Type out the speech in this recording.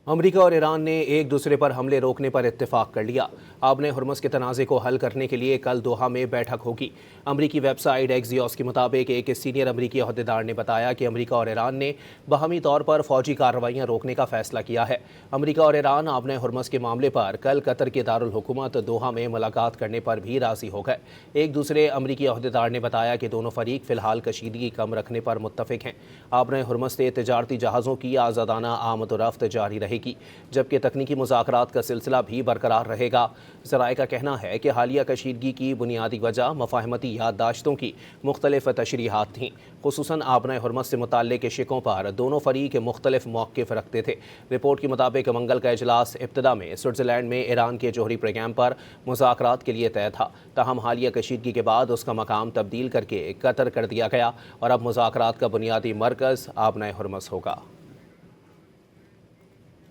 امریکہ اور ایران نے ایک دوسرے پر حملے روکنے پر اتفاق کر لیا۔ آبِ ہرمز کے تنازع کو حل کرنے کے لیے کل دوحہ میں بیٹھک ہوگی۔ امریکی ویب سائٹ ایکزیوس کے مطابق ایک سینئر امریکی عہدیدار نے بتایا کہ امریکہ اور ایران نے باہمی طور پر فوجی کارروائیاں روکنے کا فیصلہ کیا ہے۔ امریکہ اور ایران آبِ ہرمز کے معاملے پر کل قطر کے دارالحکومت دوحہ میں ملاقات کرنے پر بھی راضی ہو گئے۔ ایک دوسرے امریکی عہدیدار نے بتایا کہ دونوں فریق فی الحال کشیدگی کم رکھنے پر متفق ہیں۔ آبِ ہرمز سے تجارتی جہازوں کی آزادانہ آمد و رفت جاری رہے گی، جبکہ تکنیکی مذاکرات کا سلسلہ بھی برقرار رہے گا۔ ذرائع کا کہنا ہے کہ حالیہ کشیدگی کی بنیادی وجہ مفاہمتی یادداشتوں کی مختلف تشریحات تھیں۔ خصوصاً آبِ ہرمز سے متعلق شقوں پر دونوں فریق مختلف موقف رکھتے تھے۔ رپورٹ کے مطابق منگل کا اجلاس ابتدا میں سوئٹزرلینڈ میں ایران کے جوہری پروگرام پر مذاکرات کے لیے طے تھا، تاہم حالیہ کشیدگی کے بعد اس کا مقام تبدیل کر کے قطر کر دیا گیا اور اب مذاکرات کا بنیادی مرکز آبِ ہرمز ہوگا۔